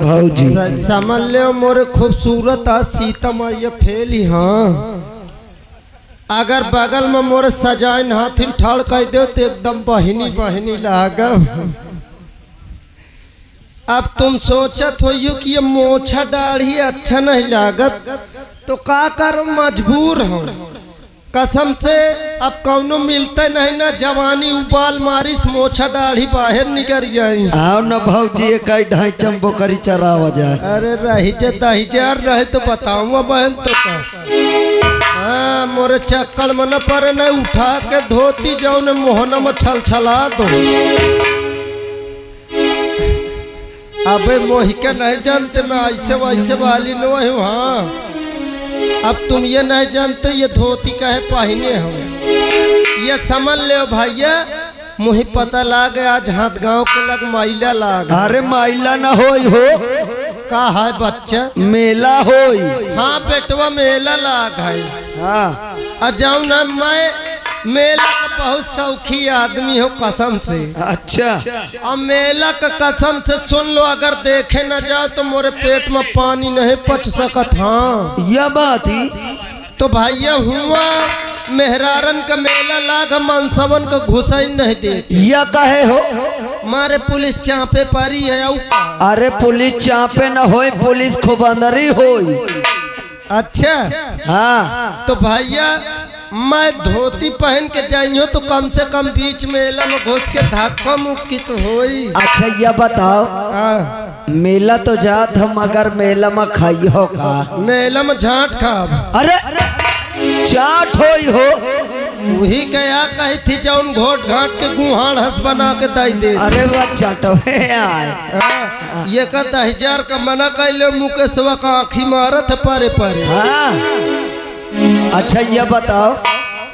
भाऊजी समझ ले मोरे खूबसूरत सीता मैया फेली। हाँ अगर बगल में मोरे सजाइन हाथी ठाड़ कह दो तो एकदम बहिनी बहिनी लागा। अब तुम सोचत हो कि ये मोछा दाढ़ी अच्छा नहीं लागत तो का करो, मजबूर हो कसम से। अब कौनो मिलते नहीं ना, जवानी उबाल मारिस मोछा दाढ़ी बाहर निकल गई। आओ न भाऊजी एक ढाई चंबो करी चरावा जाए। अरे रही दही जार रहे तो बताऊंगा बहन तो का। हाँ मोरे चक्कर में न पर न उठा के धोती जाओ न मोहना में छल छला दो। अबे मोही के नहीं जानते मैं ऐसे वैसे वाली न हूँ। हाँ अब तुम ये नहीं जानते ये धोती काहे पहने हो, ये समझ ले भैया। मुझे पता लाग आज हाथ गांव के लग माइला लाग। अरे माइला न होई हो का है बच्चा, मेला होई। हाँ बेटवा मेला लाग है। हाँ अजाऊ ना मैं मेला का बहुत शौकी आदमी हो कसम से। अच्छा अब मेला का कसम से सुन लो, अगर देखे न जाओ तो मोरे पेट में पानी नहीं पच सकत। हाँ यह बात ही तो भैया हुआ मेहरारन का मेला लाग मनसवन का घुसाई नहीं देती। यह कहे हो मारे पुलिस चापे पारी है। अरे पुलिस चापे न होई, पुलिस खुबंदरी होई। अच्छा हाँ तो भैया मैं धोती पहन के जाइयो तो कम से कम बीच मेला में घुस के धक्का मुक्की तो होई। अच्छा यह बताओ मेला तो जात हम मगर मेला में खाई हो का? मेला में झाट खाब। अरे चाट होई हो वही क्या कही थी जौन घोट घाट के गुहाड़ हंस बना के दई दे। अरे वह चाटो है आए। ये का 10,000 का मना कैले मुकेशवा का आँखी मारत है परे परे। हाँ अच्छा यह बताओ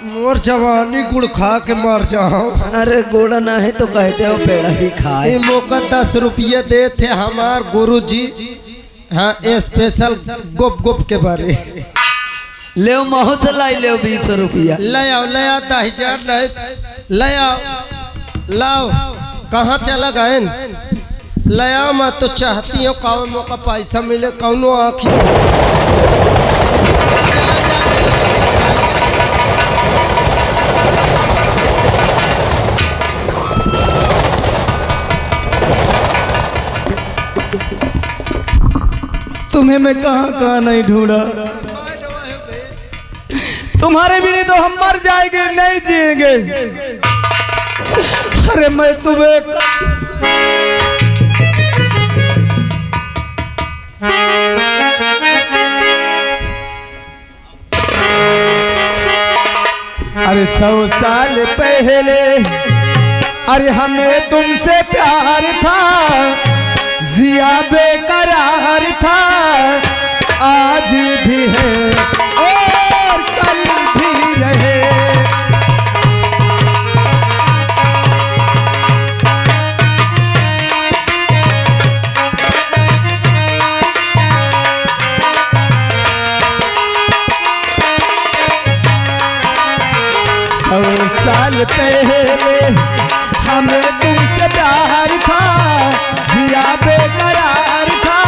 मोर जवानी गुड़ खा के मर जाओ। अरे गुड़ ना है तो कहते हो पेड़ा ही खाए। मौका 10 रुपये दे थे हमार गुरु जी। हाँ स्पेशल गुप गुप के बारे ले महू से लाई ले 20 रुपया ले आओ 10,000 ले आओ लाओ। कहाँ चला गए ले आओ। मैं तो चाहती हूँ काव मौका पैसा मिले कौनो आँखी। तुम्हें मैं कहाँ कहाँ नहीं ढूंढा, तुम्हारे भी नहीं तो हम मर जाएंगे नहीं जिएंगे। अरे मैं तुम्हें अरे 100 साल पहले अरे हमें तुमसे प्यार था, जिया बेकरार था, आज भी है और कल भी रहे। सौ साल पहले हमें तुमसे प्यार था, जिया बेकरार था,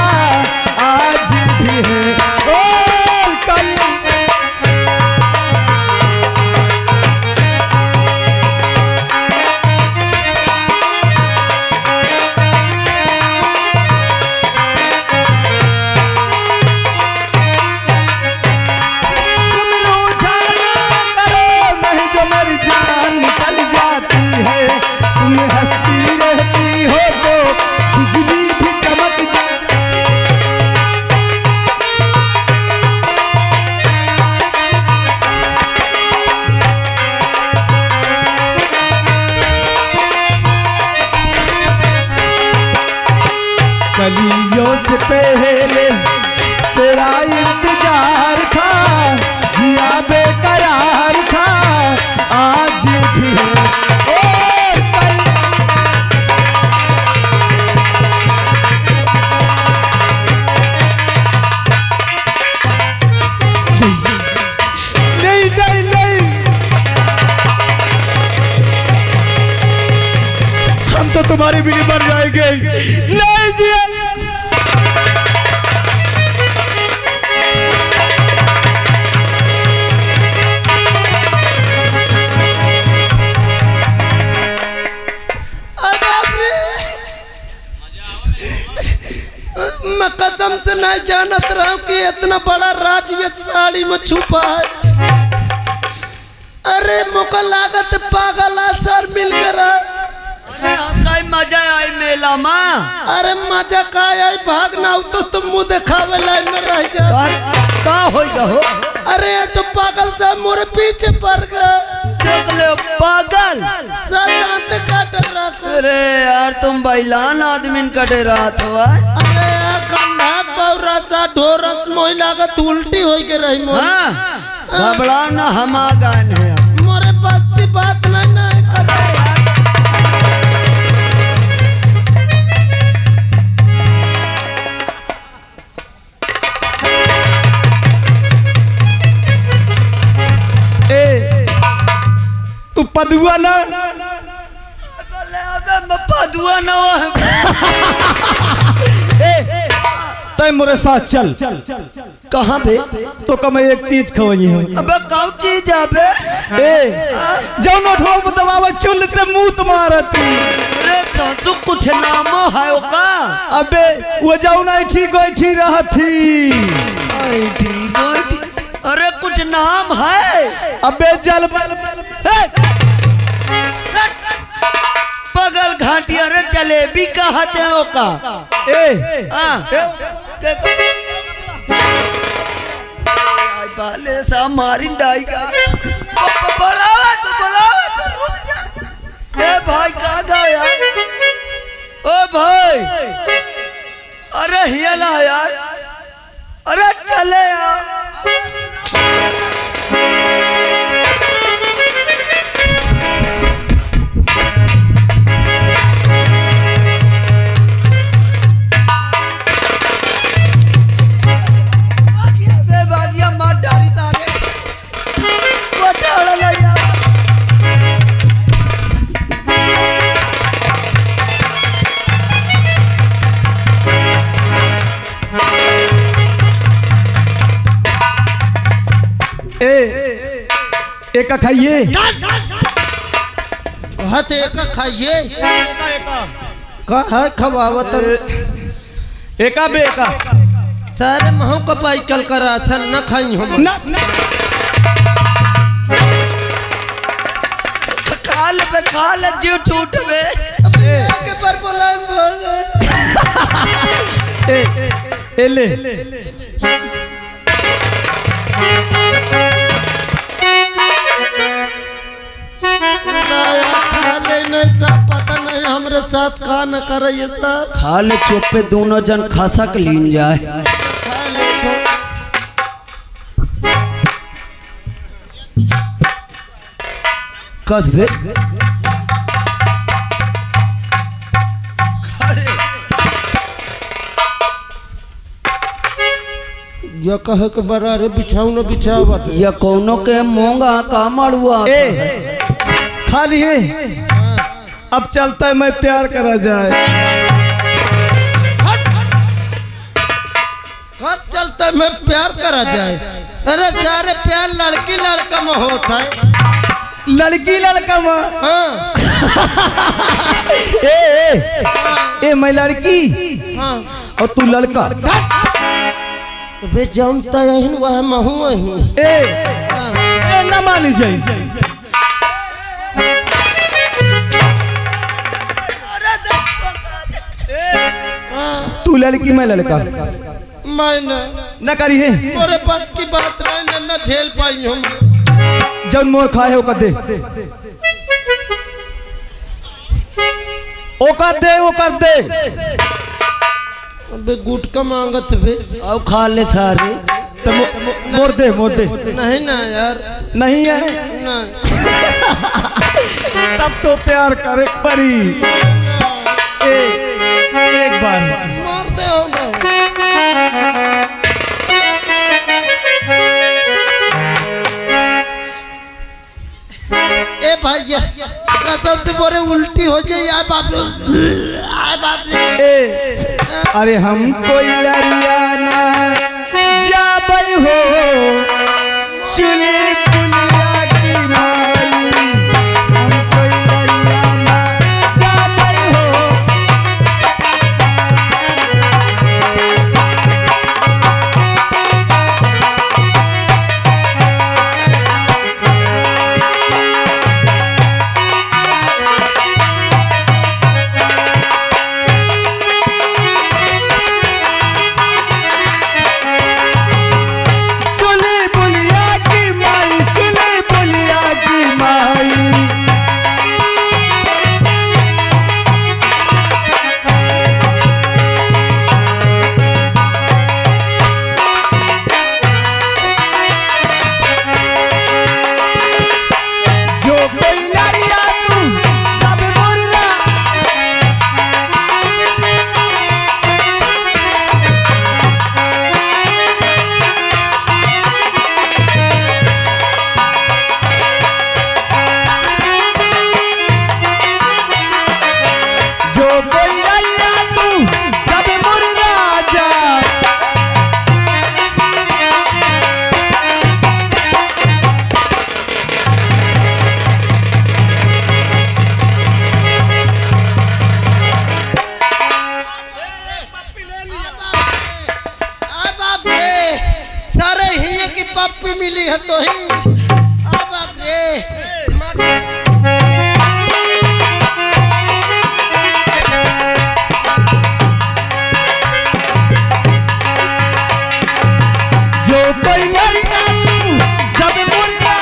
आज भी है और कल। तुम रूठा ना करो नहीं जो मेरी जान निकल जाती है, तुम हंसती रहती हो तो बिजली भी चमक जाती। कलियों से पहले तेरा इंतजार था, जिया बेकरार था, आज भी है और कल। नहीं नहीं नहीं, हम तो तुम्हारे भी नहीं मर जाएंगे। नहीं जिया मैं कदम से नहीं जानत रहा कि इतना बड़ा राज ये साड़ी में छुपा है। अरे मुका लागत पागल सर मिल गया। अरे मजा आई मेला में। अरे मजा का आई भागना तो तुम मुँह दिखावे लाइन में रह जा। का होइगा हो? अरे तो पागल से मोरे पीछे पड़ गया। देख ले पागल दांत काट रहा। अरे यार तुम बैलान आदमी कटे रात हुआ। अरे यार कंधात बौरा सा ढोरस मोई लागत उल्टी हो के रही मोर। हाँ घबरा ना हम आ गए हैं। मोरे पास की बात नहीं करे। तू पदुआ ना पदुआ ना तय मोरे साथ चल। कहाँ पे? तो कम एक चीज खवई है। अबे कौन चीज आबे? जौन उठो दबाव चुल से मुंह तुम्हारती। अरे तो कुछ नामो है ओका? अबे वो जौन ऐठी गोइठी रहती। अरे कुछ नाम है? अबे जल पगल घाटिया रे जलेबी कहते हो का? बाले सा मारी डाइगा। बुलावा तो रुक जा। ए भाई कहाँ गया? ओ भाई अरे हियला यार। अरे चले यार। एक खाइए। कहते एक खाइए। कहा खवावत एका बेका सारे महू का पाई कल कर आसन न खाई हम ना खा ले जीव छूट बे। के पर ए ले खा ले नहीं सा पता नहीं हमरे साथ का न करे ये सर। खा ले चुप पे दोनों जन खसक लीन जाए। खा ले तो कस बे। ये कहे के बड़ा रे बिछाऊ न बिछावत। ये कोनो के मोंगा का मड़ुआ खा लिए। अब चलता है मैं प्यार करा जाए। कब चलता है मैं प्यार करा जाए? अरे सारे प्यार लड़की लड़का में होता है। लड़की लड़का में हाँ। ए मैं लड़की हाँ। और तू लड़का। वे जानता यही वह महू वही। ए ना मानी जाए। तू लड़की मैं लड़का। मैं न करी है मोरे पास की बात नहीं न झेल पाई हम। जब मोर खाए हो दे ओ कर दे ओ कर दे। अबे गुटका मांगत बे। अब खा ले सारे। तो मोर दे नहीं ना यार नहीं है नहीं। तब तो प्यार करे परी। एक बार मार दे हो ना। ए भाई कसम से मोरे उल्टी हो जाए यार बाप रे। अरे हम कोई लरियाना जाबई हो चुली पुलिया की माई। हम कोई लरियाना जाबई हो ली है तो ही अब रे जो कोई मरना जब मोरे राजा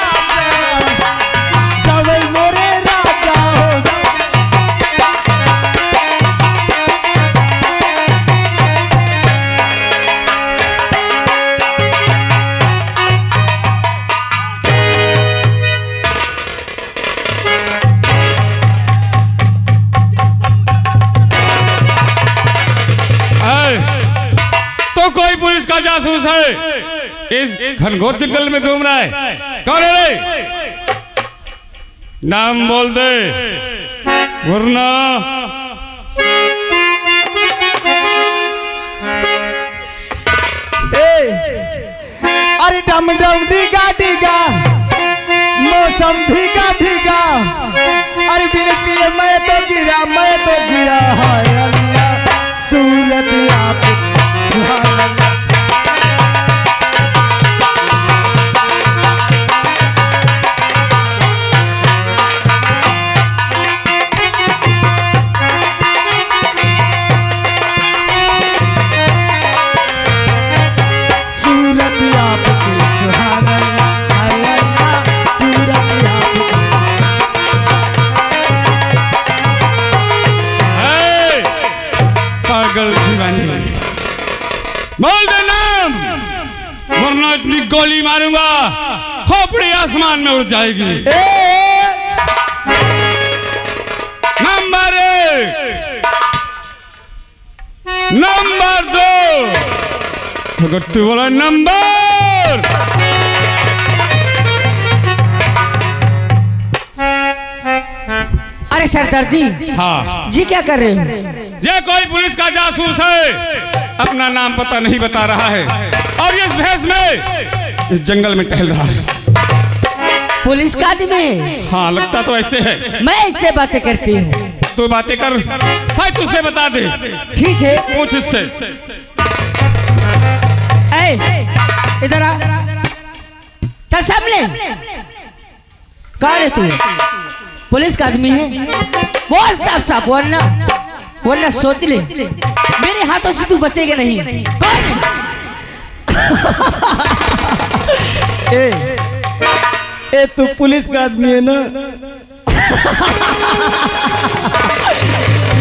जब मोरे राजा हो तो कोई पुलिस का जासूस है इस घनघोर जंगल में घूम रहा है। कौन है रे? नाम बोल दे वरना अरे डम डम डिगा डिगा मौसम भीगा भीगा अरे बिल्कुल मैं तो गिरा हाय अल्लाह सूरत आप बोल दे नाम वरना इतनी गोली मारूंगा खोपड़ी आसमान में उड़ जाएगी। नंबर 1 नंबर 2 अगर तू बोला नंबर अरे सरदार जी। हाँ जी क्या कर रहे हैं? ये कोई पुलिस का जासूस है अपना नाम पता नहीं बता रहा है और इस भेष में इस जंगल में टहल रहा है। पुलिस का आदमी? हाँ लगता तो ऐसे है। मैं ऐसे बातें करती हूँ। तू बातें कर भाई तुझसे बता दे। ठीक है पूछ इससे। इधर आ चल सामने। कहाँ है तू? पुलिस का आदमी है? बोल साफ साफ वरना सोच ले मेरे हाथों से तू बचेगा नहीं। कौन? ए तू पुलिस का आदमी है ना?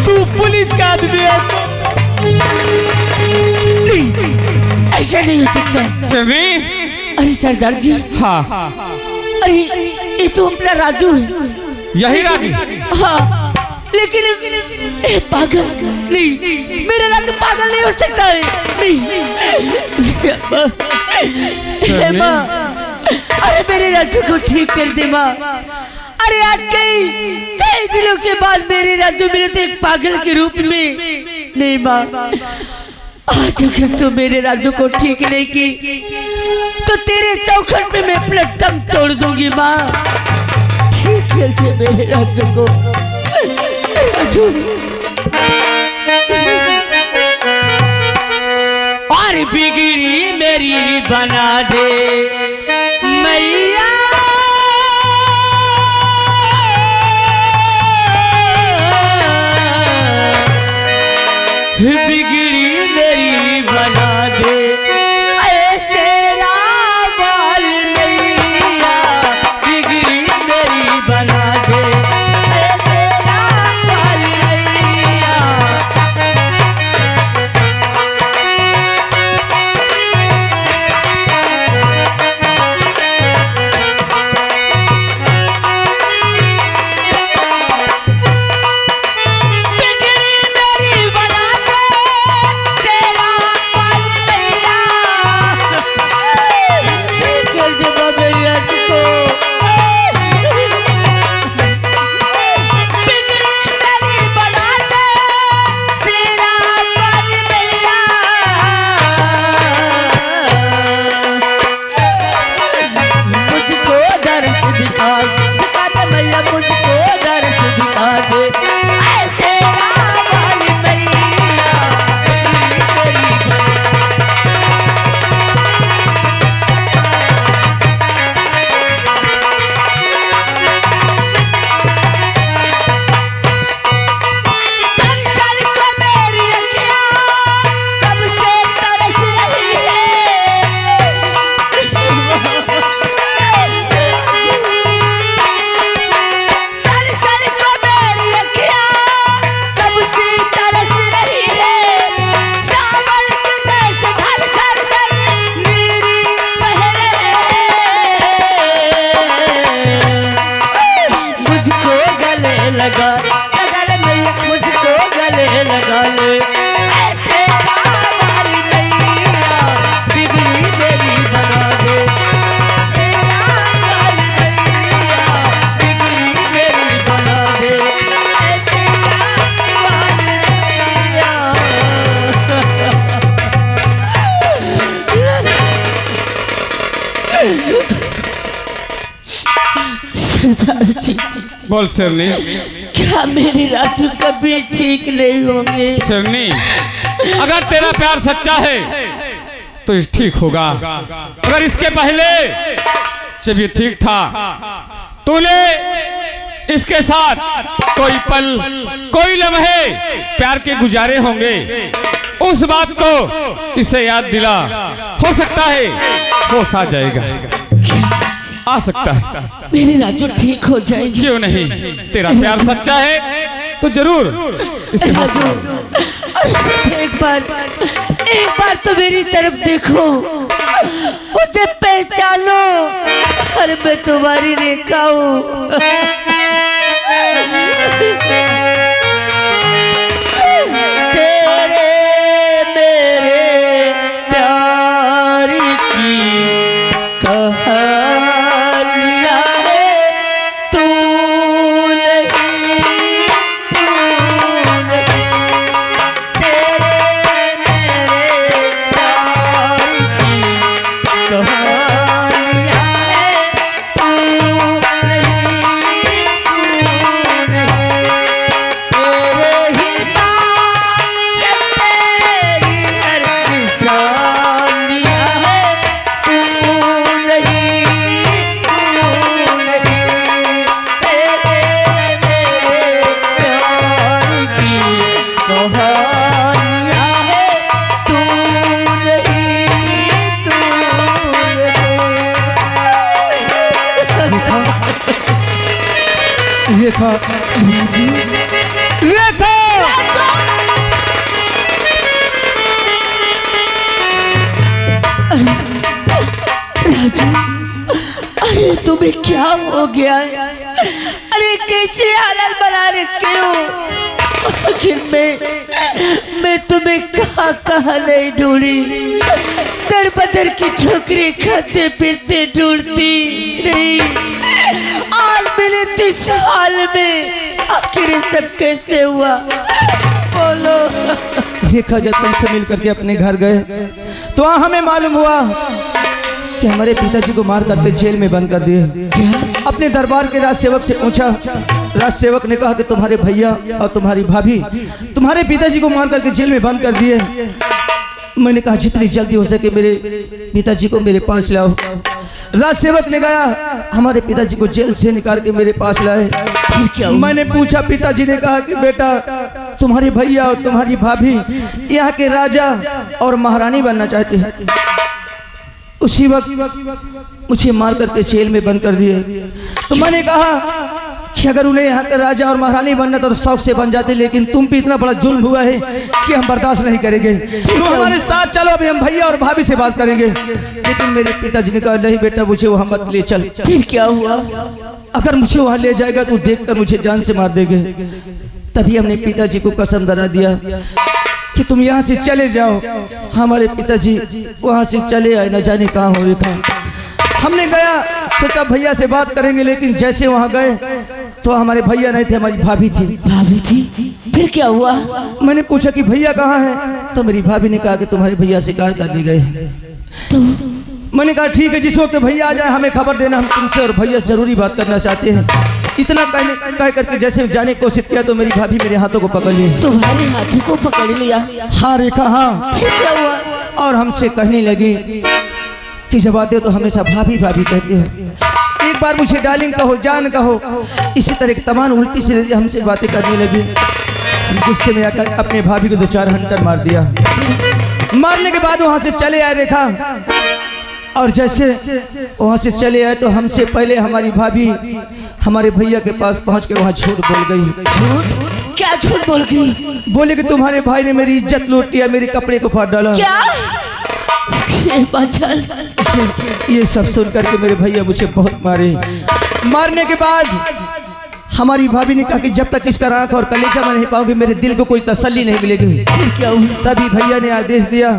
तू पुलिस का आदमी है? नहीं ऐसा नहीं हो सकता। अरे सरदार जी। हाँ अरे ये तो अपना राजू है। यही राजू? हाँ लेकिन पागल नहीं, मेरा राजू पागल नहीं हो सकता है। नहीं माँ, अरे मेरे राजू को ठीक कर दे माँ। अरे आज कई दिनों के बाद मेरे राजू मिले थे एक पागल के रूप में। नहीं माँ आज अगर तू मेरे राजू को ठीक नहीं की तो तेरे चौखट पे मैं अपना दम तोड़ दूंगी माँ। ठीक कर दे मेरे राजू को। और बिगड़ी मेरी बना दे मैया। बिगड़ी मेरी बना दे ऐसे रावल मैया। बिगड़ी मेरी बना दे ऐसे रावल मैया। बिगड़ी मेरी बना दे लगा ले मैया मुझको गले लगा ले ऐसे हमारी नैया बिगड़ी मेरी बना दे ऐसे हमारी नैया बिगड़ी मेरी बना दे ऐसे हमारी नैया। सरदार जी बोल शेरनी। क्या मेरे राजू कभी ठीक नहीं होंगे? शेरनी, अगर तेरा प्यार सच्चा है तो ये ठीक होगा। अगर इसके पहले जब ये ठीक था तूने इसके साथ कोई पल कोई लम्हे प्यार के गुजारे होंगे, उस बात को इसे याद दिला। हो सकता है होश आ जाएगा, आ सकता है। मेरे राजू ठीक हो जाएगी। क्यों नहीं? तेरा प्यार सच्चा है तो जरूर इसे राजू एक बार तो मेरी तरफ देखो, मुझे पहचानो। अरे मैं तुम्हारी रेखा हूँ। तेरे मेरे प्यार की कहानियाँ है तू नहीं तेरे मेरे प्यार की कहानियाँ है तू नहीं तेरे ही नाम से तेरी हर निशानियाँ है तू नहीं तेरे मेरे प्यार की कहानियाँ है तू नहीं रेखा, रेखा, राजू, अरे तुम्हें क्या हो गया है? अरे कैसे हालत बना रखे हो? आखिर मैं तुम्हें कहाँ नहीं ढूंढी, दर बदर की ठोकरें खाते फिरते ढूंढती नहीं। आज मिले इस हाल में, आखिर ये सब कैसे हुआ? बोलो। रेखा जब तुमसे मिल करके अपने घर गए तो हमें मालूम हुआ कि हमारे पिताजी को मार करके जेल में बंद कर दिए। अपने दरबार के राज सेवक से पूछा, राज सेवक ने कहा कि तुम्हारे भैया और तुम्हारी भाभी तुम्हारे पिताजी को मार करके जेल में बंद कर दिए। मैंने कहा जितनी जल्दी हो सके मेरे पिताजी को मेरे पास लाओ। राज सेवक ने कहा हमारे पिताजी को जेल से निकाल के मेरे पास लाए। मैंने पूछा, पिताजी ने कहा कि बेटा तुम्हारे भैया और तुम्हारी भाभी यहाँ के राजा और महारानी बनना चाहते हैं। उसी वक्त मुझे मार करके जेल में बंद कर दिए। तो मैंने कहा कि अगर उन्हें यहाँ का राजा और महारानी बनना था तो शौक से बन जाते, लेकिन तुम पे इतना बड़ा जुल्म हुआ है कि हम बर्दाश्त नहीं करेंगे। तुम हमारे साथ चलो, अभी हम भैया और भाभी से बात करेंगे। लेकिन मेरे पिताजी ने कहा नहीं बेटा, मुझे वहाँ मत ले चल। फिर क्या हुआ? अगर मुझे वहाँ ले जाएगा तो देखकर मुझे जान से मार देंगे। तभी हमने पिताजी को कसम धरा दिया कि तुम यहाँ से चले जाओ। हमारे पिताजी वहाँ से चले आए, न जाने कहाँ हो रेखा। हमने गया, सोचा भैया से बात करेंगे, लेकिन जैसे वहाँ गए तो हमारे भैया नहीं थे, हमारी भाभी थी। भाभी थी? फिर क्या हुआ? मैंने पूछा कि भैया कहाँ हैं, तो मेरी भाभी ने कहा कि तुम्हारे भैया शिकार करने गए। तो मैंने कहा ठीक है, जिस वक्त भैया आ जाए हमें खबर देना, हम तुमसे और भैया से जरूरी बात करना चाहते हैं। इतना कह करके जैसे जाने की कोशिश किया तो मेरी भाभी मेरे हाथों को पकड़ ली। तुम्हारे हाथों को पकड़ लिया? हाँ रेखा, हाँ। फिर क्या हुआ? और हमसे कहने लगी कि जब आते हो तो हमेशा भाभी भाभी कहते हो, एक बार मुझे डार्लिंग कहो, जान कहो। इसी तरह की तमाम उल्टी सीधी हमसे बातें करने लगी। गुस्से में आकर अपने भाभी को 2-4 हंटर मार दिया। मारने के बाद वहाँ से चले आए रेखा, और जैसे वहाँ से चले आए तो हमसे पहले हमारी भाभी हमारे भैया के पास पहुँच के वहाँ झूठ बोल गई। झूठ? क्या झूठ बोल गई? बोले कि तुम्हारे भाई ने मेरी इज्जत लूट लिया, मेरे कपड़े को फाड़ डाला। क्या? ये ये सब सुन करके मेरे भैया मुझे बहुत मारे। मारने के बाद हमारी भाभी ने कहा कि जब तक इसका आँख और कलेजा में नहीं पाओगे मेरे दिल को कोई तसल्ली नहीं मिलेगी। फिर क्या हुआ? तभी भैया ने आदेश दिया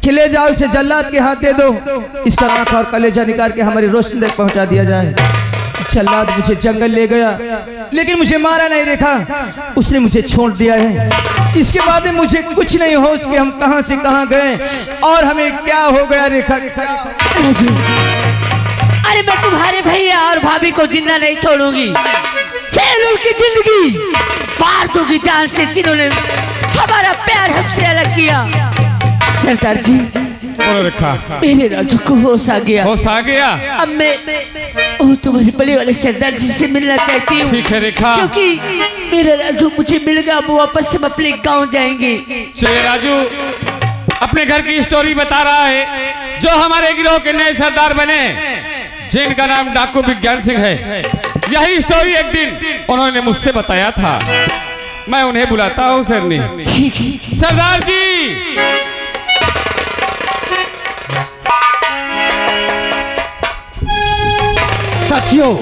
कि ले जाओ इसे जल्लाद के हाथ दे दो, इसका आँख और कलेजा निकाल के हमारी रोशनी तक पहुंचा दिया जाए। जल्लाद मुझे जंगल ले गया लेकिन मुझे मारा नहीं रेखा, उसने मुझे छोड़ दिया है। इसके बाद में मुझे कुछ नहीं होश कि हम कहां से कहां गए और हमें क्या हो गया रेखा। अरे मैं तुम्हारे भैया और भाभी को जिंदा नहीं छोड़ूंगी, जेल उनकी जिंदगी मार दूंगी जान से जिन्होंने हमारा प्यार हमसे अलग किया। सरदार जी बोलो रेखा, मेरे राजू को होश आ गया। होश आ गया? अब मैं तुम्हारे बड़े वाले सरदार जी से मिलना चाहती हूँ। ठीक है रेखा, क्योंकि मेरा राजू मुझे मिल गया, वो वापस से अपने गांव जाएंगे। चलिए राजू अपने घर की स्टोरी बता रहा है। जो हमारे गिरोह के नए सरदार बने जिनका नाम डाकू विज्ञान सिंह है, यही स्टोरी एक दिन उन्होंने मुझसे बताया था। मैं उन्हें बुलाता हूँ सरनी। ठीक है सरदार जी, साथियों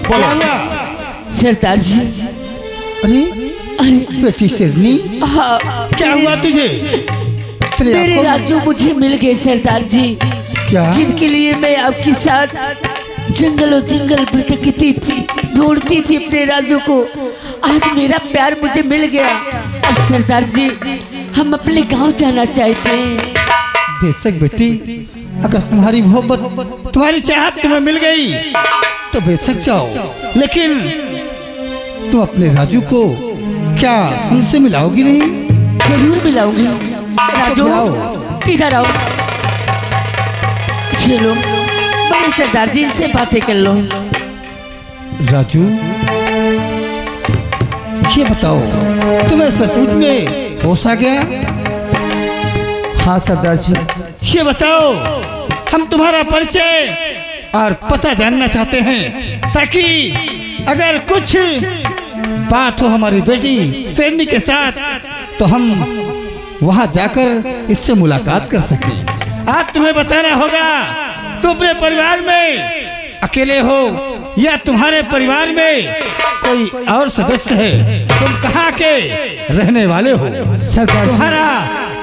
बोलो। सरदार जी। अरे अरे बेटी शेरनी, हाँ, क्या हुआ तुझे? तेरे मेरे आंखों में- राजू मुझे मिल गए सरदार जी, क्या? जिनके लिए मैं आपके साथ जंगलों जंगल भटकती थी, ढूंढती थी अपने राजू को। आज मेरा प्यार मुझे मिल गया। अब सरदार जी हम अपने गांव जाना चाहते हैं। बेशक बेटी, अगर तुम्हारी मोहब्बत, तुम्हारी चाहत तुम्हें मिल गई तो बेशक जाओ, लेकिन तुम अपने राजू को क्या हमसे मिलाओगी नहीं? जरूर मिलाऊंगी। राजू बुलाओ। इधर आओ। चलो बड़े सरदार जी से बातें कर लो। राजू ये बताओ, तुम्हें सचमुच में होश आ गया? हाँ सरदार जी। ये बताओ, हम तुम्हारा परिचय और पता जानना चाहते हैं, ताकि अगर कुछ बात हो हमारी बेटी शेरनी के साथ तो हम वहां जाकर इससे मुलाकात कर सकें। आज तुम्हें बताना होगा तुम अपने परिवार में अकेले हो या तुम्हारे परिवार में कोई और सदस्य है, तुम कहाँ के रहने वाले हो, सरदार जी, तुम्हारा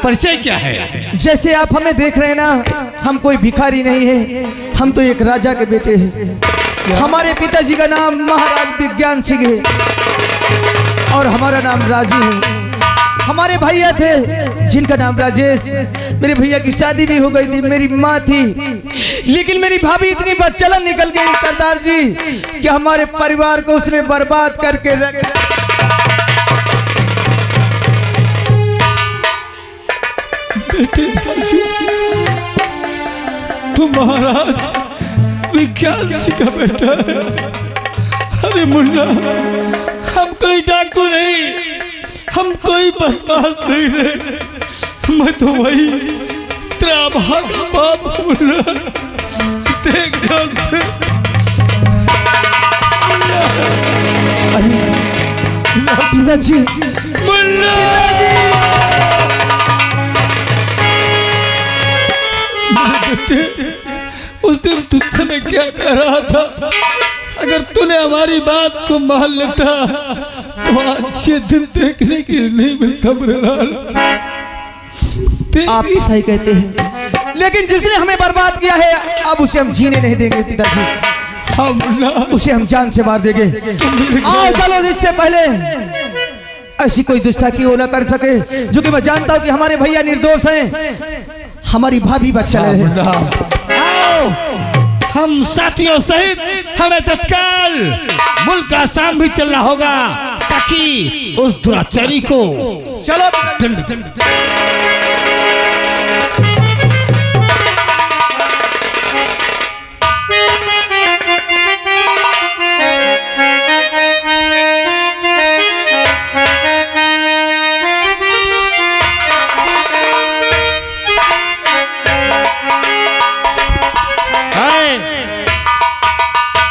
परिचय क्या है? जैसे आप हमें देख रहे हैं ना, हम कोई भिखारी नहीं है, हम तो एक राजा के बेटे हैं। हमारे पिताजी का नाम महाराज विज्ञान सिंह है और हमारा नाम राजू है। हमारे भैया थे जिनका नाम राजेश। मेरे भैया की शादी भी हो गई थी, मेरी माँ थी, लेकिन मेरी भाभी इतनी बदचलन निकल गई सरदार जी कि हमारे परिवार को उसने बर्बाद करके रख। बेटे राजू, तू महाराज विज्ञान सिंह का बेटा है। अरे मुन्ना, हम कोई डाकू नहीं, हम कोई बदमाश नहीं रहे। मैं तो वही तेरा भागा बाप मुन्ना, देख ध्यान से। पिताजी, मुन्ना, बेटे, उस दिन तुझसे मैं क्या कह रहा था? अगर तूने हमारी बात को मान लेता तो आज ये दिन देखने के लिए नहीं मिलता मेरे लाल। आप सही कहते हैं, लेकिन जिसने हमें बर्बाद किया है अब उसे हम जीने नहीं देंगे पिताजी। हाँ मुन्ना, उसे हम जान से मार देंगे। आओ चलो, इससे पहले ऐसी कोई दुष्टाकी वो न कर सके, जो कि मैं जानता हूँ कि हमारे भैया निर्दोष हैं, हमारी भाभी बच्चा हाँ है। मुन्ना, आओ हम साथियों सहित हमें तत्काल मुल्क का शाम भी चलना होगा, ताकि उस दुराचारी को चलो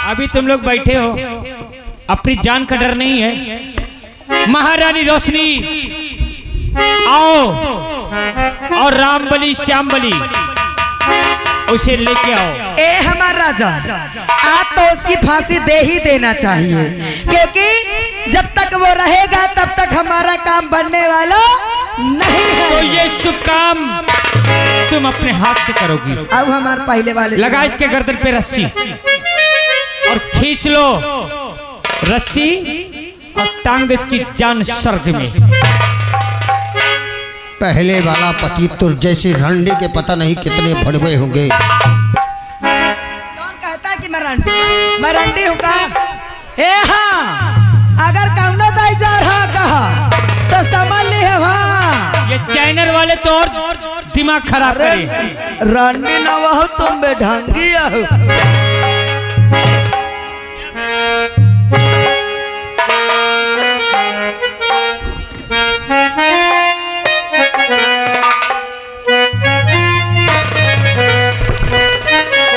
अभी तुम लोग बैठे हो, अपनी जान का डर नहीं है। महारानी रोशनी आओ और राम बली श्याम बली उसे लेके आओ। ए हमारा राजा, आप तो उसकी फांसी दे ही देना चाहिए, क्योंकि जब तक वो रहेगा तब तक हमारा काम बनने वाला नहीं है। तो ये शुभ काम तुम अपने हाथ से करोगी। अब हमारे पहले वाले लगा इसके गर्दन पे रस्सी और खींच लो रस्सी और टांग दे इसकी जान स्वर्ग में। पहले वाला पति तुर जैसी रंडी के पता नहीं कितने भड़वे होंगे। कौन कहता है कि मैं रंडी हूँ का? ए हाँ, अगर कौनो दाई जा रहा कहा तो समझ ली है। वहाँ ये चैनल वाले तो और दिमाग खराब करे। रंडी न हो तुम बेढंगी हो।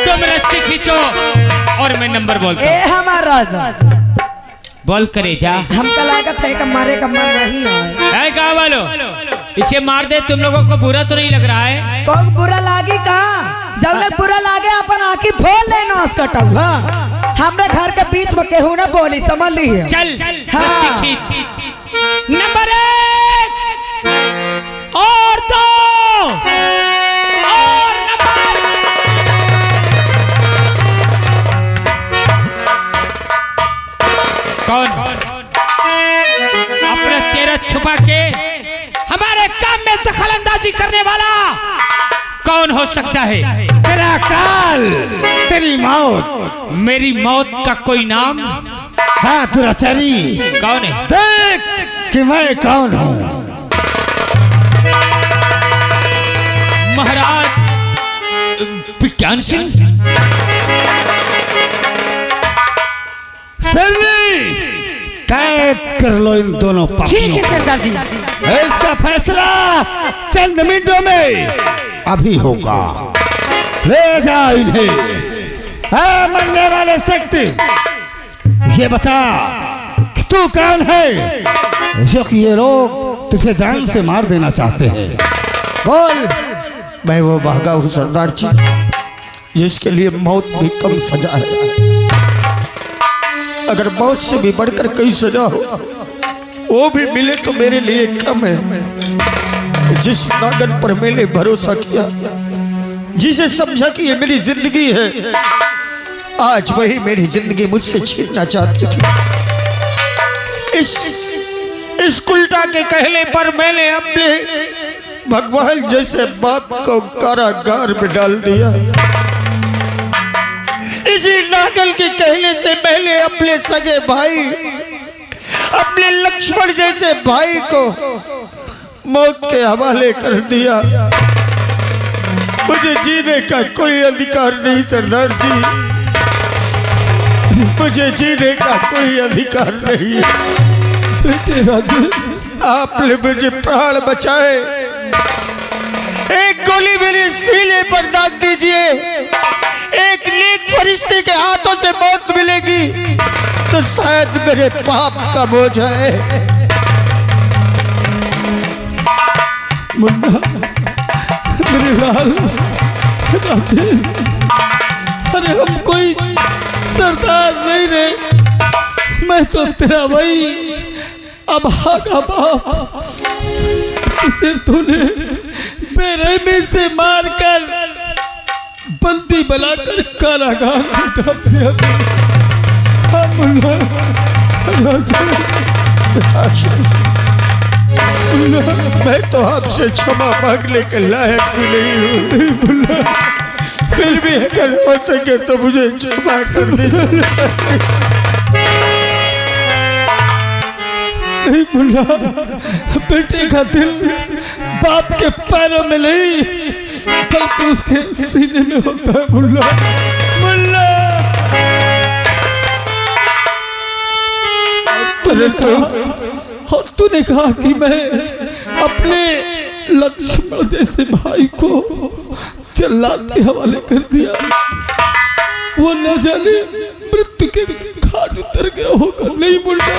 तुम रस्सी खींचो और मैं नंबर बोलता ए हूँ। हमारा राजा, बोल करे जा। हमका लागत है कि मारे का मन नहीं है। कहा वालो, इसे मार दे। तुम लोगों को बुरा तो नहीं लग रहा है? कौन बुरा लागी का? जब लग बुरा लागे अपन आँखी फोड़ लेना उसका टहुआ। हमरे घर के बीच में केहू न बोली, समझ ली है। चल हाँ। रस्सी खींच। नंबर 1 और 2 और नंबर। कौन अपना चेहरा छुपा के हमारे काम में दखलंदाजी करने वाला कौन हो सकता है? तेरा काल, तेरी मौत। मेरी मौत का कोई नाम? हाँ दुराचारी, कौन है? देख कि मैं कौन हूँ। महाराज विज्ञान सिंह। कैद कर लो इन दोनों ठीक पक्षियों है सरदार जी। को। इसका फैसला चंद मिनटों में अभी होगा। ले जाओ इन्हें। मरने वाले शक्ति, ये बता कि तू कौन है जो कि ये लोग तुझे जान से मार देना चाहते हैं? बोल। मैं वो भागा हूँ सरदार जी, जिसके लिए मौत भी कम सजा है। अगर मौत से भी बढ़कर कोई सजा हो वो भी मिले तो मेरे लिए कम है। जिस नागन पर मैंने भरोसा किया, जिसे समझा कि ये मेरी जिंदगी है, आज वही मेरी जिंदगी मुझसे छीनना चाहती थी। इस उल्टा के कहने पर मैंने अपने भगवान जैसे बाप को कारागार में डाल दिया। इसी नागल के कहने से मैंने अपने सगे भाई, अपने लक्ष्मण जैसे भाई को मौत के हवाले कर दिया। मुझे जीने का कोई अधिकार नहीं सरदार जी, मुझे जीने का कोई अधिकार नहीं। बेटे राजेश, आपने मुझे प्राण बचाए, एक गोली मेरे सीने पर दाग दीजिए। एक नेक फरिश्ते के हाथों से मौत मिलेगी तो शायद मेरे पाप का बोझ है। मुन्ना, मेरे लाल, राजेश, अरे हम कोई सरदार नहीं रे, मैं तो तेरा वही अभागा बाप, उसे तूने बेरहमी से मारकर बंदी बनाकर कारागार में डाल दिया। हाँ मुन्ना, मैं तो आपसे क्षमा मांगने के लायक भी नहीं हूँ, फिर भी अगर हो सके तो मुझे क्षमा कर दीजिए। नहीं मुन्ना, बेटे का दिल बाप के पैरों में नहीं बल्कि उसके सीने में होता है। मुन्ना, मुन्ना, तूने कहा कि मैं अपने लक्ष्मण जैसे भाई को जल्लाद के हवाले कर दिया, वो न जाने मृत्यु के घाट उतर गया होगा। नहीं मुन्ना,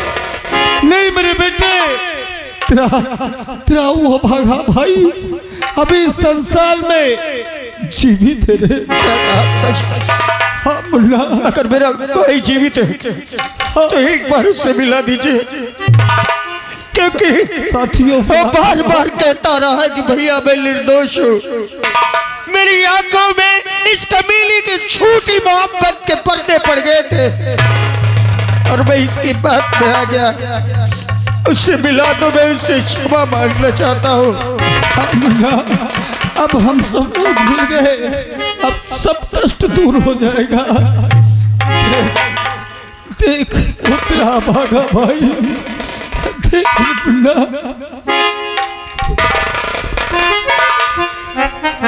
नहीं मेरे बेटे, तेरा वो भागा भाई अभी संसार में जीवित है रे। हाँ मुन्ना, अगर मेरा भाई जीवित है तो एक बार उससे मिला दीजिए, क्योंकि साथियों वो बार बार कहता रहा है कि भैया मैं निर्दोष हूँ। मेरी आंखों में इस कमीनी की झूठी मोहब्बत के पर्दे पड़ गए थे और मैं इसकी बात में आ गया। उससे मिला तो मैं उससे क्षमा मांगना चाहता हूँ। हाँ मुन्ना, अब हम सब लोग मिल गए, अब सब कष्ट दूर हो जाएगा। देख उतरा भागा भाई, देख मुन्ना।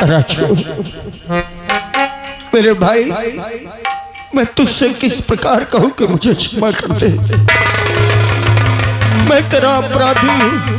राजू, मेरे भाई, मैं तुझसे किस प्रकार कहूँ कि मुझे क्षमा कर दे। मैं तेरा अपराधी हूँ।